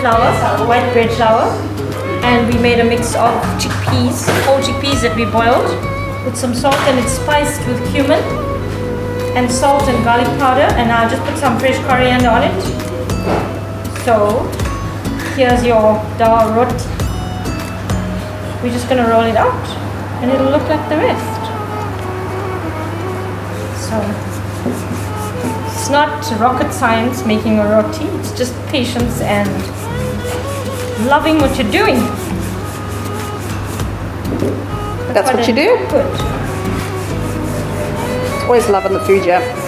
flour, white bread flour, and we made a mix of chickpeas, whole chickpeas that we boiled with some salt, and it's spiced with cumin and salt and garlic powder, and I'll just put some fresh coriander on it. So here's your dal roti. We're just going to roll it out and it'll look like the rest. So it's not rocket science making a roti, it's just patience and loving what you're doing. That's what you do? Good. Always loving the food, yeah.